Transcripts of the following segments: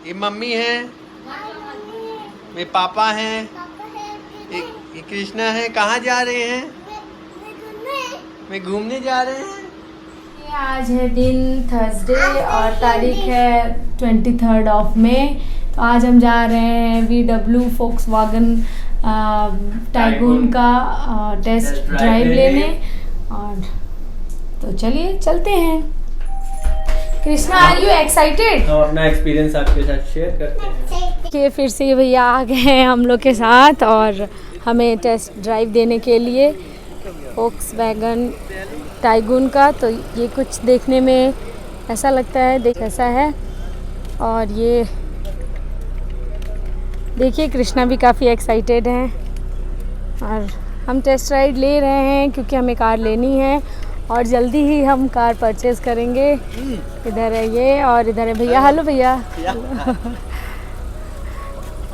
ये मम्मी है, मेरे पापा हैं, ये कृष्णा है। कहाँ जा रहे हैं? मैं घूमने जा रहे हैं। आज है दिन थर्सडे और तारीख है 23 ऑफ मई। तो आज हम जा रहे हैं VW फोक्सवैगन टाइगून का टेस्ट ड्राइव लेने। और तो चलिए चलते हैं। Krishna, are you excited? और अपना एक्सपीरियंस आपके साथ शेयर करते हैं कि फिर से भैया आ गए हैं हम लोग के साथ और हमें टेस्ट ड्राइव देने के लिए फोक्सवैगन टाइगून का। तो ये कुछ देखने में ऐसा लगता है, देख ऐसा है। और ये देखिए कृष्णा भी काफ़ी एक्साइटेड हैं और हम टेस्ट राइड ले रहे हैं क्योंकि हमें कार लेनी है और जल्दी ही हम कार परचेज़ करेंगे। इधर है ये और इधर है भैया। हेलो भैया।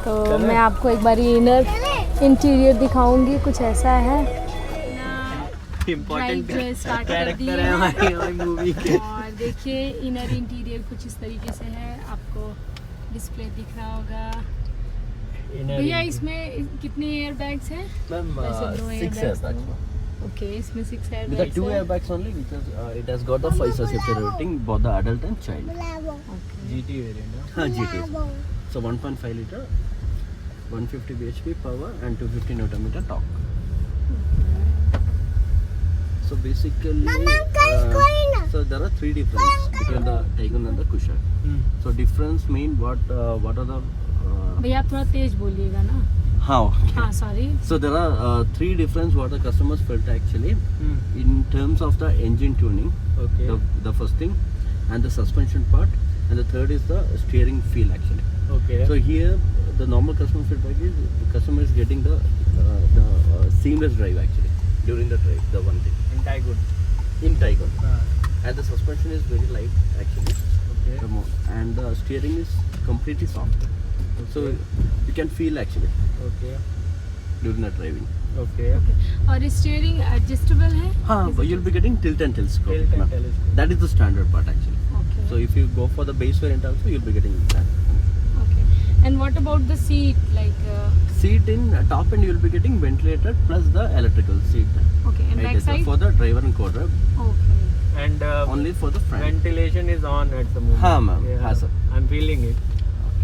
तो मैं आपको एक बार इनर इंटीरियर दिखाऊंगी, कुछ ऐसा है। इम्पोर्टेंट स्टार्ट कर दी कैरेक्टर है हमारी मूवी के। और देखिए इनर इंटीरियर कुछ इस तरीके से है, आपको डिस्प्ले दिख रहा होगा। भैया इसमें कितने एयर बैग्स हैं? वैसे दो Six airbags airbags. तो- ओके, इसमें 6 air With the two airbags only because it has got the 5-star safety rating, both the adult and child. GT variant. हाँ GT. So 1.5 liter, 150 bhp power and 250 Nm torque. So basically, so there are three differences between the Taygun and the Kushaq. So difference mean what are the भैया आप थोड़ा तेज बोलिएगा ना। how? हाँ sorry. So there are three difference what the customers felt actually in terms of the engine tuning. Okay. The first thing, and the suspension part, and the third is the steering feel actually. Okay. So here the normal customer feedback is the customer is getting the seamless drive actually during the drive. The one thing in Taigun. in Taygun, and the suspension is very light actually. Okay. And the steering is completely soft. So you can feel actually Okay. during the driving. Okay. और steering adjustable है? But you'll be getting tilt and telescope. Tilt and ma'am. telescope. That is the standard part actually. Okay. So if you go for the base variant also, you'll be getting that. Okay. And what about the seat? Like Seat in top end, you'll be getting ventilated plus the electrical seat. okay, and Right, back it's side? for the driver and co-driver. Okay. And Only for the front. ventilation is on at the moment. हाँ, ma'am. Yeah. हाँ, sir. I'm feeling it.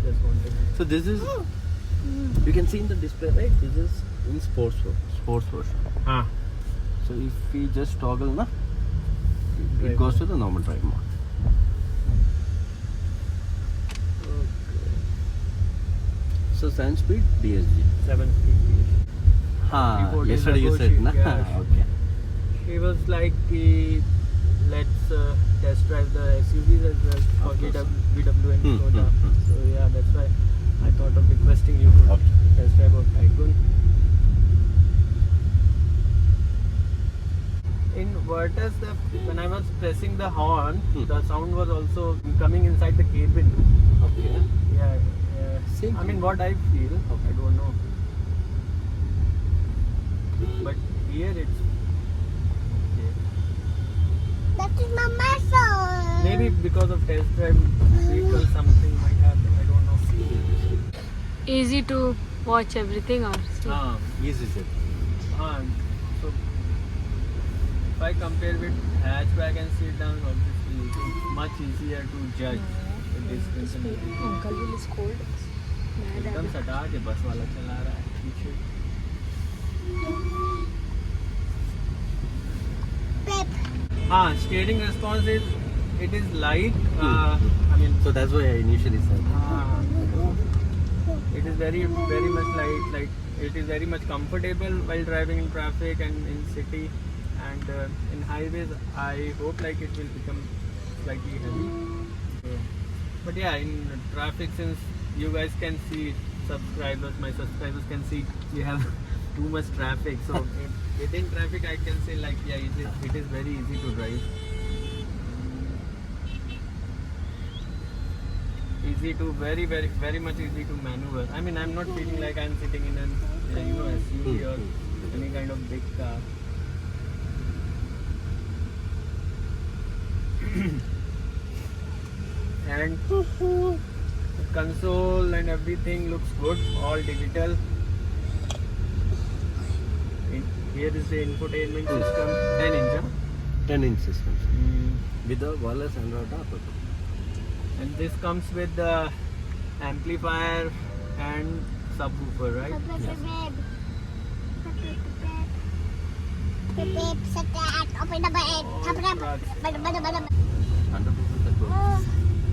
Just wanted to. So this is, you can see in the display, right? This is in sports version. Ah. So if we just toggle na, Drive it goes to the normal drive mode. So 7 speed DSG. 7 speed. हाँ, 340 yesterday you ago said she- na. yeah. Okay. She was like, let's test drive the SUVs as well for Of course. VW and Skoda. Hmm. So yeah, that's why I thought of requesting you to Okay. test drive of Taygun. In Virtus, when I was pressing the horn, the sound was also coming inside the cabin. Okay. Yeah, yeah. Same I mean, thing. what I feel, I don't know. But here it's okay. That is my muscle. Maybe because of test drive vehicle, something might happen. I don't know. Easy to watch everything or Easy set. So if I compare with hatchback and sedan, obviously it's much easier to judge the distance. and everything. Uncle will scold us. एकदम सटा के बस वाला चला रहा है पीछे. हाँ, steering response is light. I mean, So that's why I initially said. it is very much light. Like it is very much comfortable while driving in traffic and in city, and in highways. I hope like it will become slightly heavy. So, but yeah, in traffic, since you guys can see my subscribers can see we have too much traffic. So within traffic, I can say like yeah, it is very easy to drive. Easy to very much easy to maneuver. I mean, I'm not feeling like I'm sitting in an SUV or any kind of big car. And console and everything looks good, all digital. Here is the infotainment system, 10-inch. 10-inch system with a wireless Android app. And this comes with the amplifier and subwoofer, right? Open the bed.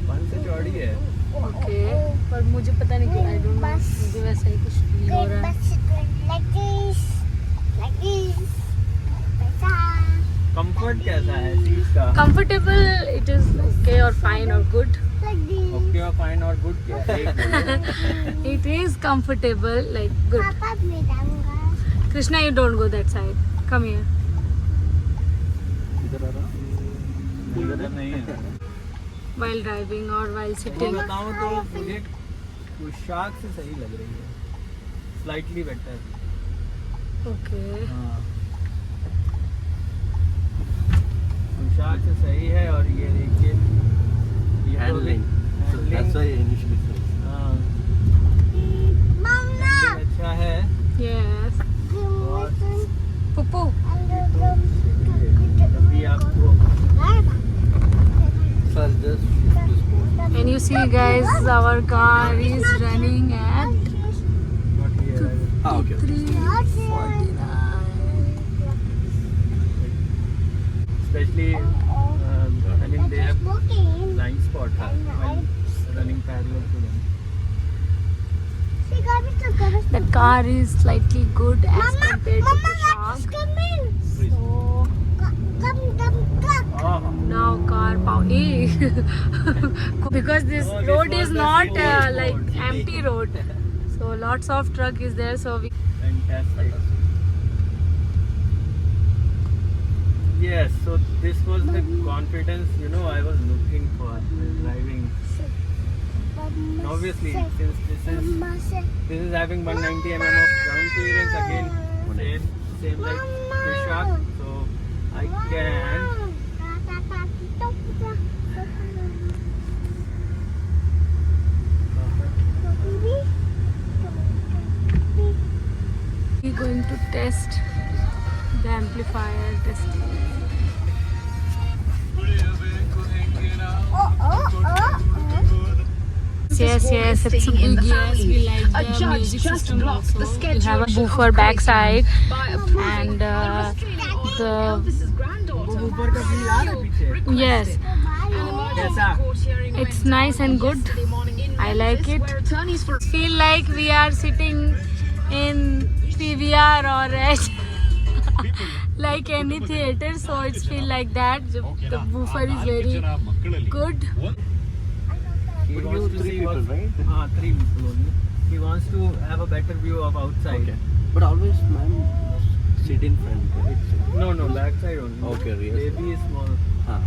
One से चौड़ी है. Okay, पर मुझे पता नहीं क्यों, I don't know, मुझे वैसा ही कुछ फील हो रहा है. कंफर्ट कैसा है सीट का? कंफर्टेबल, इट इज ओके और फाइन और गुड. ओके और फाइन और गुड क्या है? It is comfortable, like good. Krishna, you don't go that side. Come here. इधर आ रहा. इधर नहीं है. While driving or while मैं sitting. बताऊं तो मुझे पोशाक से सही लग रही है. Slightly better. Okay. पोशाक से सही है और ये देखिए. Handling. So that's why initially said. हाँ. अच्छा है. Yes. Pupu. अभी आपको Sir, just shift to sport. And you see, guys, our car is running at not here. Okay. 3:49. Especially, I mean they have blind spot while running parallel to them. The car is slightly good as compared to the Shark. So Oh, now car power. Because this Oh, this road was is the not slow road, like GT. empty road. So lots of truck is there. So we. fantastic. Yes, so this was the confidence, you know, I was looking for while driving. Obviously, since this is having 190 mm of ground clearance, again same like Kushak, so I can We're going to test the amplifier testing. Yes, it's a big yes. We like the music system also. We have a woofer backside and the ऊपर का feel आ रहा है पीछे. yes, कैसा? it's nice and good. I like it. Feel like we are sitting in PVR or at like any theater, so it's feel like that. The woofer is very good. He But wants you to three see people, what's right? 3 people only. He wants to have a better view of outside. Okay. But always, ma'am, sit in front, right? No, backside only. Okay, rear Baby is small. Huh.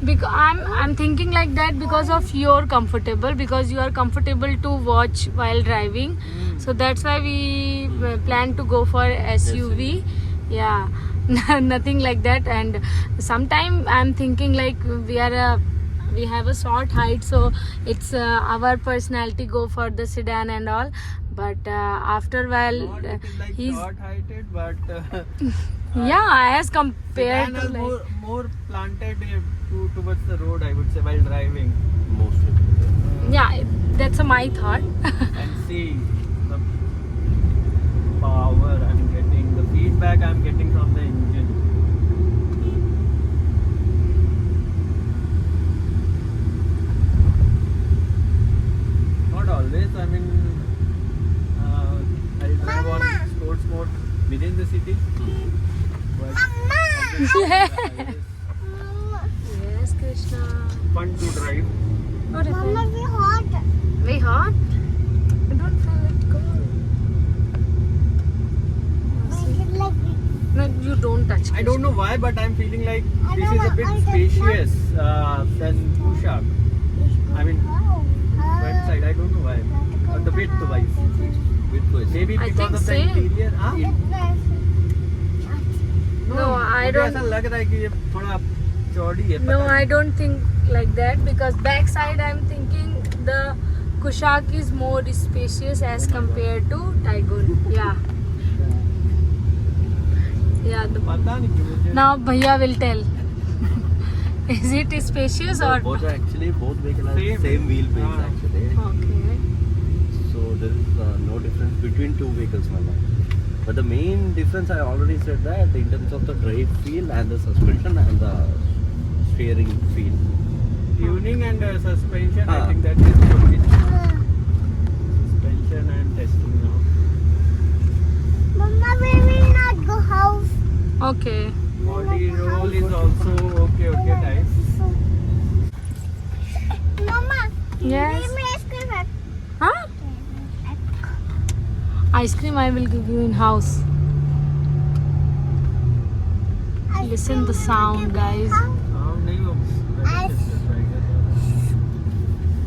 Because I'm thinking like that because of your comfortable, because you are comfortable to watch while driving, so that's why we plan to go for SUV. Yeah, nothing like that. And sometime I'm thinking like we have a short height, so it's our personality go for the sedan and all. But after while Not it is like he's short-heighted, but yeah, as compared sedan to are like, more planted towards the road, I would say, while driving. Mostly. yeah, that's my thought. And see the power I'm getting, the feedback I'm getting from the engine. Not always, I mean, I drive on sports mode within the city. But Yes, Krishna. fun to drive. What is Mama, it? we hot. Very hot? I don't feel it cold. Make it like No, you don't touch I don't know why, but I'm feeling like I this don't is a know, bit I just spacious than Kushak. I mean, website, I don't know why. But the width wise. Width-wise. Maybe I because think of the same. interior. हाँ? No, I मुझे don't. ऐसा लग रहा है कि ये थोड़ा चौड़ी है No, पता I don't think like that because backside I'm thinking the Kushaq is more spacious as compared to Taigun. Yeah. Yeah. नहीं। पता नहीं क्यों मुझे Now Bhaiya will tell. Is it spacious or? both are actually both vehicles are Same. same wheelbase हाँ. actually. Okay. So there is no difference between two vehicles, Mama. But the main difference I already said that in terms of the drive feel and the suspension and the steering feel. tuning and suspension. I हाँ. think that is good. Suspension and testing now. Mama, we will not go house. Okay. Body roll is also okay. Nice. Mama, Yes. give me ice cream. Huh? Ice cream I will give you in house. Listen the sound, guys. Sound नहीं हो.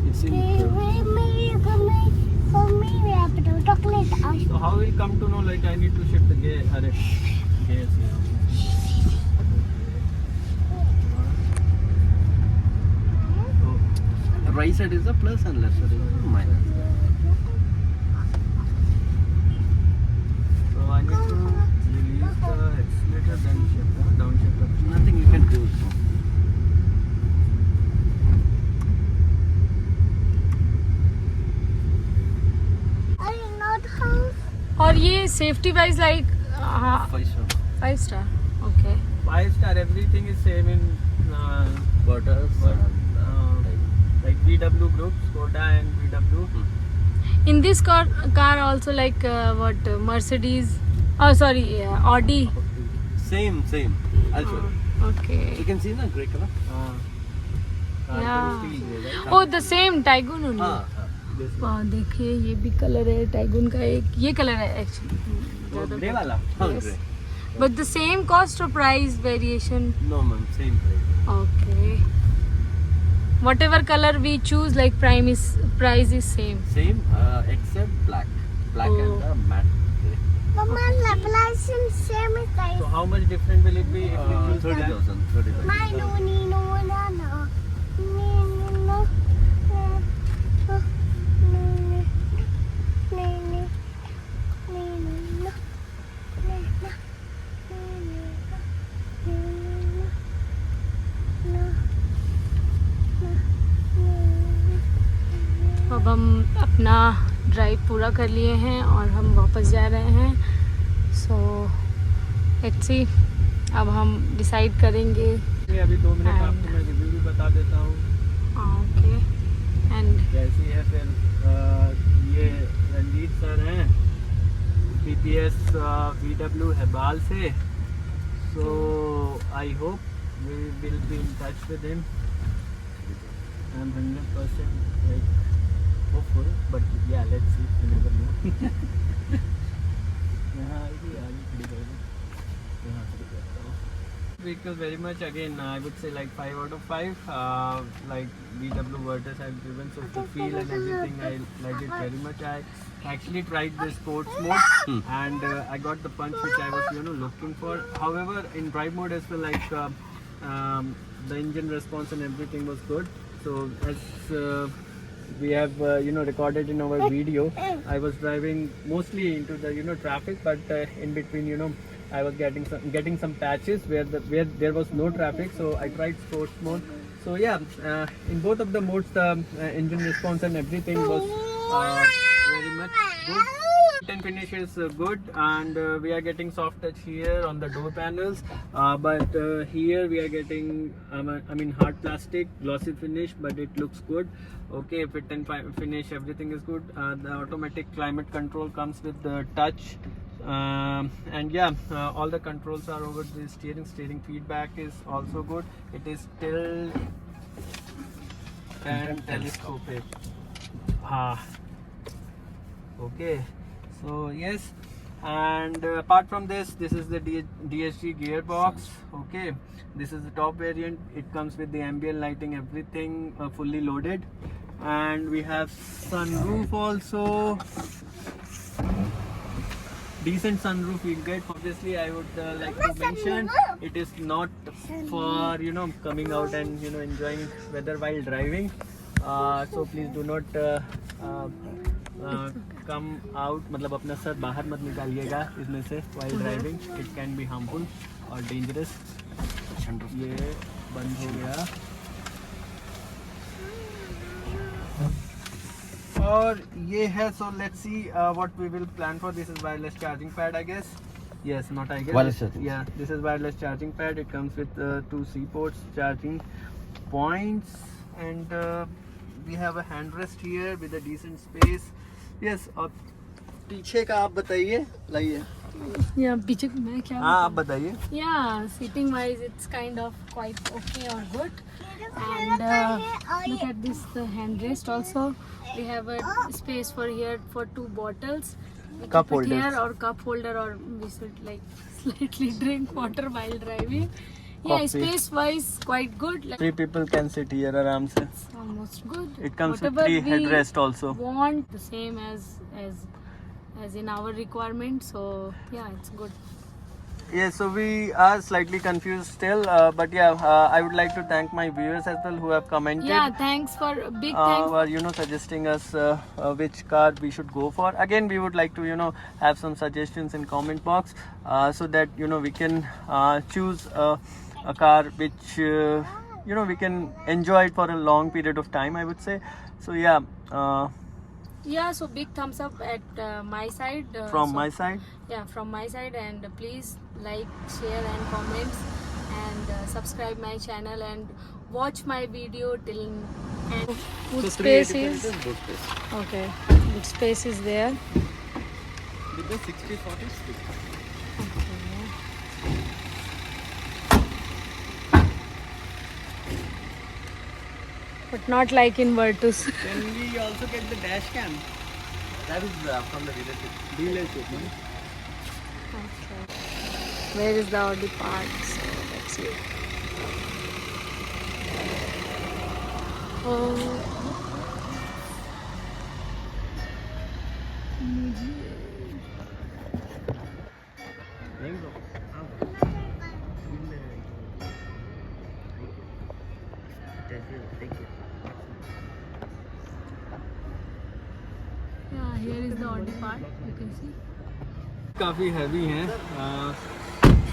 It's in For me, we have to do chocolate ice. So how will come to know like I need to shift the gear? अरे gears here. the right side is a plus and left side is a minus. So I need to release the accelerator then shift, downshift. Nothing you can do. Are you not house? और ये safety wise like 5 star. Okay. 5-star, everything is same in Butters and like VW group, Skoda and VW. In this car also like what Mercedes. Oh sorry, Audi. same. I'll show you. Okay. You can see the grey color. Yeah. Steel grey, right? Oh the same Taigun only. हाँ. This वाह देखिए ये भी colour है Tiguan का एक ये colour है एक्चुअली grey वाला. हाँ, Yes. grey. But the same cost और price variation No, ma'am, same price. Okay whatever color we choose like price is same. Same, except black. Black Oh. and the matte grey. Mama, Laplacian same as I. So how much different will it be if we choose 30,000. 30,000. My no, no. अब हम अपना drive पूरा कर लिए हैं और हम वापस जा रहे हैं सो लेट्स सी अब हम डिसाइड करेंगे that? अभी 2 मिनट And- आपको मैं रिव्यू भी बता देता हूँ ओके एंड कैसी है फिर ये रंजीत सर हैं PPS VW हेबाल से so I hope we will be in touch with him. I'm 100% like hopeful, but yeah, let's see. You never know. यहाँ आएगी आगे खड़ी कर दो यहाँ खड़ी करता हूँ vehicle very much again I would say like 5 out of 5 like VW Virtus I've driven so the feel and everything I like it very much. I actually tried the sports mode and I got the punch which I was looking for. However in drive mode as well like the engine response and everything was good. So as we have recorded in our video, I was driving mostly into the traffic, but in between I was getting some patches where there was no traffic, so I tried sports mode. So yeah, in both of the modes the engine response and everything was very much good. And finish is good, and we are getting soft touch here on the door panels, but here we are getting hard plastic glossy finish, but it looks good. Okay, fit and finish, everything is good. The automatic climate control comes with the touch, and yeah, all the controls are over the steering feedback is also good. It is still and telescopic. Okay, so yes, and apart from this is the DSG gearbox. Okay, this is the top variant. It comes with the ambient lighting, everything fully loaded, and we have sunroof also. decent sunroof we'll get. Obviously, I would like to mention it is not for coming out and enjoying weather while driving. So please do not come out. मतलब अपना sir बाहर मत निकालिएगा इसमें से while driving. It can be harmful और dangerous. ये बंद हो गया. और ये है, so let's see what we will plan for. This is wireless charging pad, I guess. Yes, not I guess. Wireless charging. Yeah, this is wireless charging pad. It comes with 2 C ports, charging points, and we have a handrest here with a decent space. Yes, और पीछे का आप बताइए, लाइए. या पीछे मैं क्या हाँ आप बताइए. Yeah, seating wise it's kind of quite okay or good. And look at this, the handrest also. We have a space for here for 2 bottles. We Cup keep it holders. here, or cup holder, or we should like slightly drink water while driving. Yeah, Coffee. space wise quite good. Like 3 people can sit here आराम से. it's almost good. It comes with Whatever 3 we headrest also. Want the same as in our requirement. So yeah, it's good. Yeah, so we are slightly confused still, but yeah, I would like to thank my viewers as well who have commented. Yeah, thanks for big thanks. For suggesting us which car we should go for. Again, we would like to have some suggestions in comment box so that we can choose a car which we can enjoy it for a long period of time, I would say. So yeah. Yeah, so big thumbs up at my side. From so, my side. Yeah, from my side, and please like, share and comments, and subscribe my channel and watch my video till end. Good space is Good space. okay. Good space is there. With the 60/40 split. But not like in Virtus. Can we also get the dash cam? That is from the dealership. No? Okay. Where is the Audi part? So let's see. Oh. नहीं bro. Yeah, here is the Audi part. You can see. काफी heavy हैं.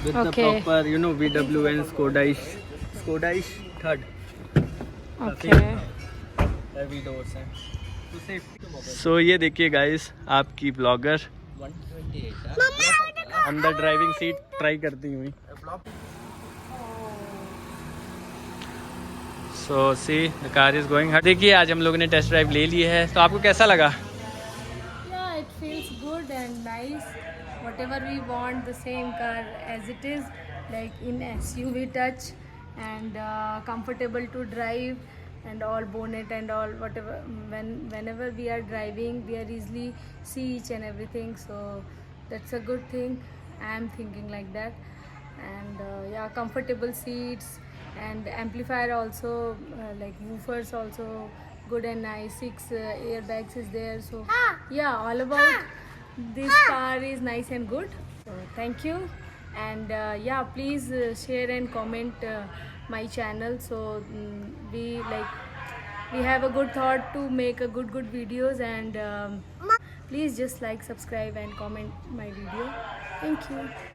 With the Okay. proper VWN Skodaish third. Okay. Heavy doors हैं. तो safety. So ये देखिए guys, आपकी blogger 128. अंदर driving seat try करती हुई. So see the car is going. देखिए आज हम लोगों ने टेस्ट ड्राइव ले ली है, तो आपको कैसा लगा? Yeah, it feels good and nice. Whatever we want, the same car as it is, like in SUV touch, and comfortable to drive, and all bonnet and all whatever. Whenever we are driving, we are easily see each and everything. So that's a good thing. I am thinking like that, and yeah, comfortable seats and amplifier also, like woofers also good and nice. 6 airbags is there. So yeah, all about this car is nice and good. So thank you, and yeah, please share and comment my channel. So we have a good thought to make a good videos, and please just like, subscribe and comment my video. Thank you.